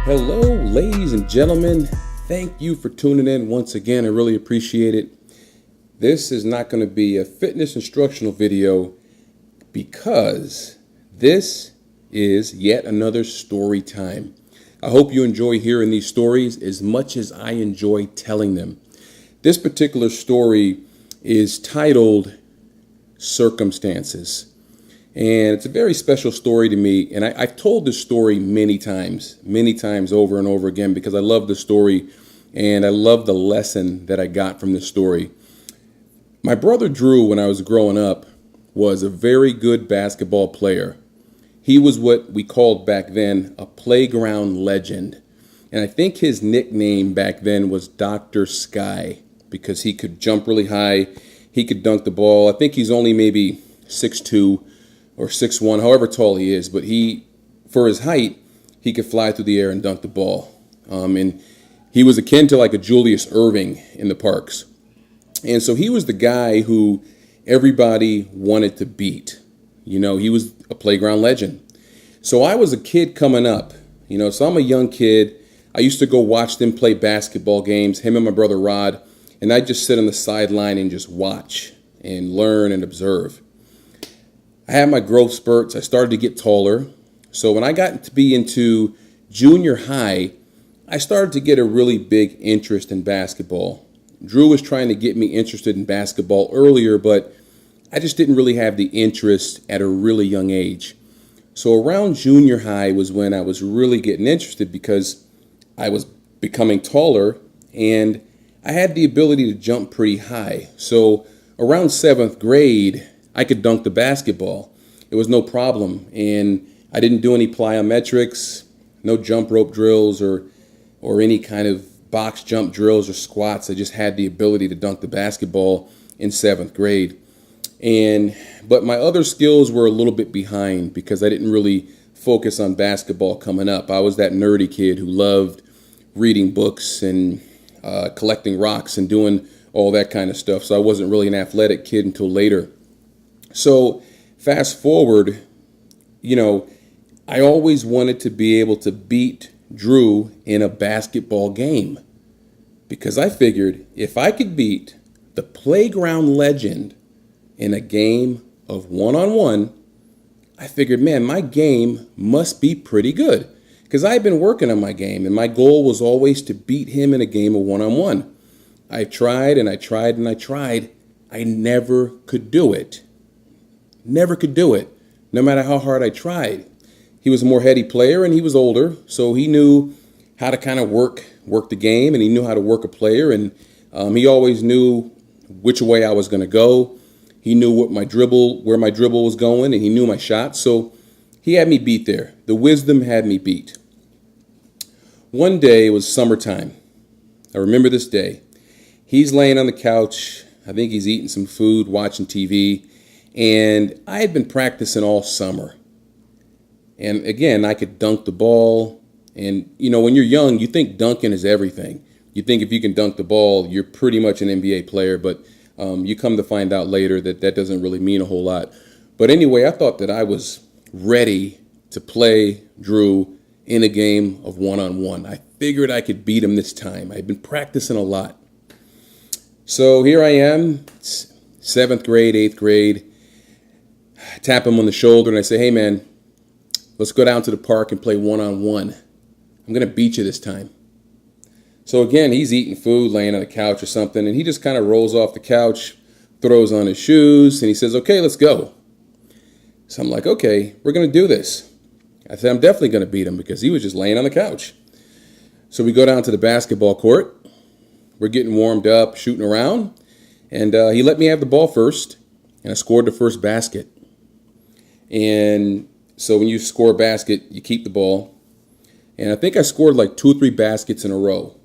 Hello, ladies and gentlemen. Thank you for tuning in once again. I really appreciate it. This is not going to be a fitness instructional video because this is yet another story time. I hope you enjoy hearing these stories as much as I enjoy telling them. This particular story is titled Circumstances. And it's a very special story to me. And I've told this story many times over and over again because I love the story and I love the lesson that I got from this story. My brother Drew, when I was growing up, was a very good basketball player. He was what we called back then a playground legend. And I think his nickname back then was Dr. Sky because he could jump really high. He could dunk the ball. I think he's only maybe 6'2". Or 6'1", however tall he is, but for his height, he could fly through the air and dunk the ball. And he was akin to like a Julius Erving in the parks. And so he was the guy who everybody wanted to beat. You know, he was a playground legend. So I was a kid coming up, so I'm a young kid. I used to go watch them play basketball games, him and my brother Rod, and I'd just sit on the sideline and just watch and learn and observe. I had my growth spurts. I started to get taller. So when I got to be into junior high, I started to get a really big interest in basketball. Drew was trying to get me interested in basketball earlier, but I just didn't really have the interest at a really young age. So around junior high was when I was really getting interested because I was becoming taller and I had the ability to jump pretty high. So around 7th grade, I could dunk the basketball. It was no problem. And I didn't do any plyometrics, no jump rope drills or any kind of box jump drills or squats. I just had the ability to dunk the basketball in 7th grade. But my other skills were a little bit behind because I didn't really focus on basketball coming up. I was that nerdy kid who loved reading books and collecting rocks and doing all that kind of stuff. So I wasn't really an athletic kid until later. So fast forward, I always wanted to be able to beat Drew in a basketball game because I figured if I could beat the playground legend in a game of one-on-one, I figured, man, my game must be pretty good because I've been working on my game and my goal was always to beat him in a game of one-on-one. I tried and I tried and I tried. I never could do it. Never could do it, no matter how hard I tried. He was a more heady player and he was older, so he knew how to kind of work the game and he knew how to work a player and he always knew which way I was going to go. He knew where my dribble was going and he knew my shots, so he had me beat there. The wisdom had me beat. One day, it was summertime. I remember this day. He's laying on the couch. I think he's eating some food, watching TV. And I had been practicing all summer. And again, I could dunk the ball. And, when you're young, you think dunking is everything. You think if you can dunk the ball, you're pretty much an NBA player. But you come to find out later that doesn't really mean a whole lot. But anyway, I thought that I was ready to play Drew in a game of one-on-one. I figured I could beat him this time. I had been practicing a lot. So here I am, 7th grade, 8th grade. I tap him on the shoulder and I say, hey man, let's go down to the park and play one-on-one. I'm going to beat you this time. So again, he's eating food, laying on the couch or something, and he just kind of rolls off the couch, throws on his shoes, and he says, okay, let's go. So I'm like, okay, we're going to do this. I said, I'm definitely going to beat him because he was just laying on the couch. So we go down to the basketball court. We're getting warmed up, shooting around, and he let me have the ball first, and I scored the first basket. And so when you score a basket, you keep the ball. And I think I scored like 2 or 3 baskets in a row.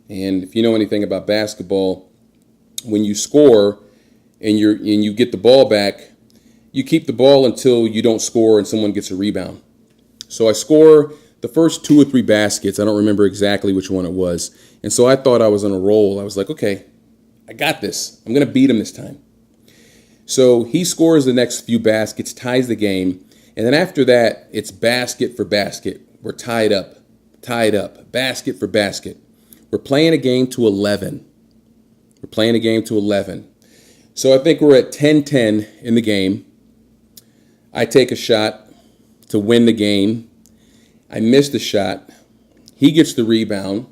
And if you know anything about basketball, when you score and you get the ball back, you keep the ball until you don't score and someone gets a rebound. So I score the first 2 or 3 baskets. I don't remember exactly which one it was. And so I thought I was on a roll. I was like, okay, I got this. I'm going to beat him this time. So he scores the next few baskets, ties the game. And then after that, it's basket for basket. We're tied up. tied up, basket for basket. We're playing a game to 11. We're playing a game to 11. So I think we're at 10-10 in the game. I take a shot to win the game. I miss the shot. He gets the rebound,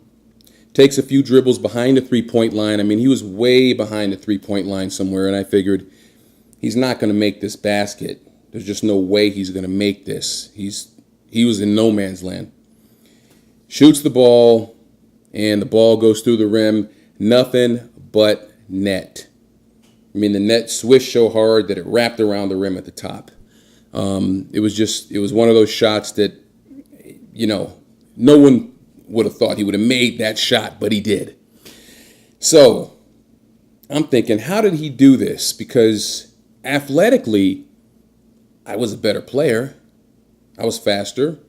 takes a few dribbles behind the three-point line. I mean, he was way behind the three-point line somewhere, and I figured he's not going to make this basket. There's just no way he's going to make this. He was in no man's land. Shoots the ball, and the ball goes through the rim. Nothing but net. I mean, the net swished so hard that it wrapped around the rim at the top. It was one of those shots that, no one would have thought he would have made that shot, but he did. So I'm thinking, how did he do this? Because athletically, I was a better player. I was faster.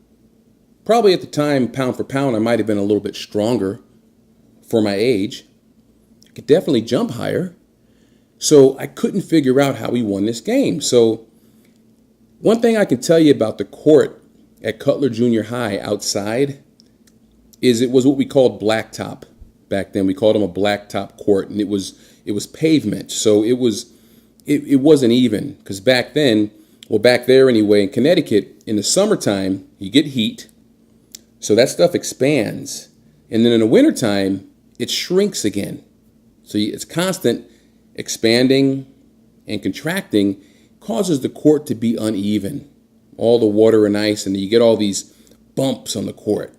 Probably at the time, pound for pound, I might have been a little bit stronger for my age. I could definitely jump higher. So I couldn't figure out how he won this game. So one thing I can tell you about the court at Cutler Junior High outside is it was what we called blacktop back then. We called them a blacktop court, and it was pavement. So it wasn't even, because back then, back there anyway, in Connecticut, in the summertime, you get heat. So that stuff expands. And then in the wintertime, it shrinks again. So it's constant expanding and contracting, causes the court to be uneven. All the water and ice, and you get all these bumps on the court.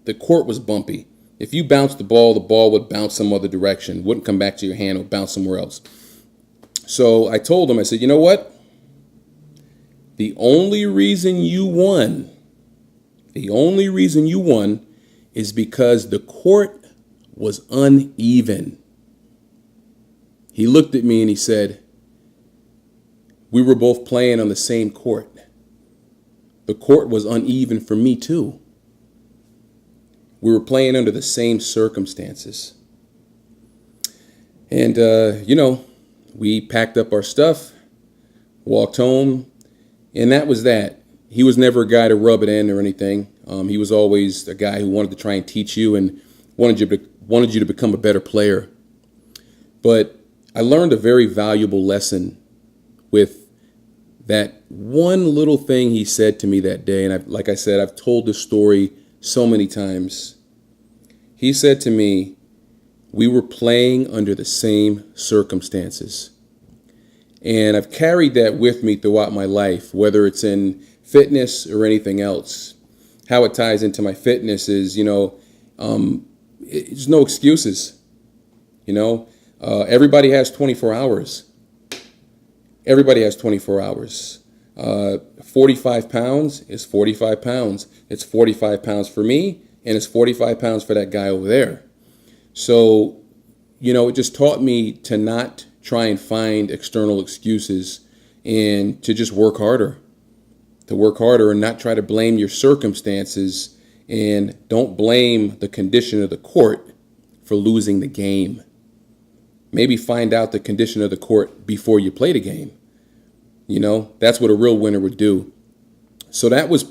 The court was bumpy. If you bounced the ball would bounce some other direction. Wouldn't come back to your hand, it would bounce somewhere else. So I told him, I said, you know what? The only reason you won is because the court was uneven. He looked at me and he said, we were both playing on the same court. The court was uneven for me too. We were playing under the same circumstances. And, we packed up our stuff, walked home, and that was that. He was never a guy to rub it in or anything. He was always a guy who wanted to try and teach you and wanted you to become a better player. But I learned a very valuable lesson with that one little thing he said to me that day. And like I said, I've told this story so many times. He said to me, we were playing under the same circumstances. And I've carried that with me throughout my life, whether it's in fitness or anything else. How it ties into my fitness is, there's no excuses. Everybody has 24 hours. Everybody has 24 hours. 45 pounds is 45 pounds. It's 45 pounds for me, and it's 45 pounds for that guy over there. So, it just taught me to not try and find external excuses and to just work harder. To work harder and not try to blame your circumstances, and don't blame the condition of the court for losing the game. Maybe find out the condition of the court before you play the game. That's what a real winner would do. So that was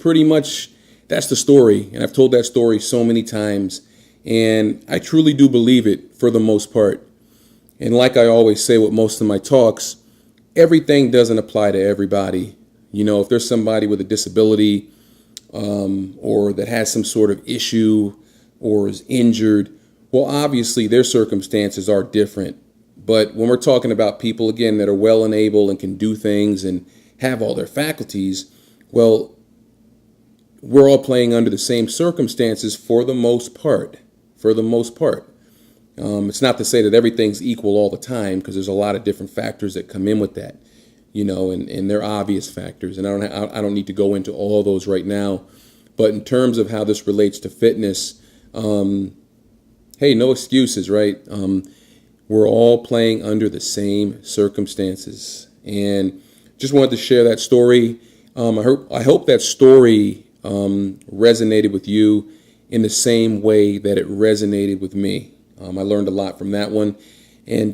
that's the story. And I've told that story so many times. And I truly do believe it for the most part. And like I always say with most of my talks, everything doesn't apply to everybody. If there's somebody with a disability or that has some sort of issue or is injured, well, obviously their circumstances are different. But when we're talking about people, again, that are well and able and can do things and have all their faculties, well, we're all playing under the same circumstances for the most part. It's not to say that everything's equal all the time, because there's a lot of different factors that come in with that, and they're obvious factors. And I don't need to go into all those right now. But in terms of how this relates to fitness, hey, no excuses, right? We're all playing under the same circumstances. And just wanted to share that story. I hope that story resonated with you in the same way that it resonated with me. I learned a lot from that one. And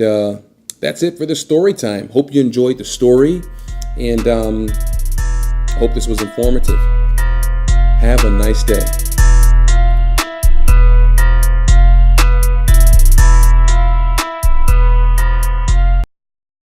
that's it for the story time. Hope you enjoyed the story, and hope this was informative. Have a nice day.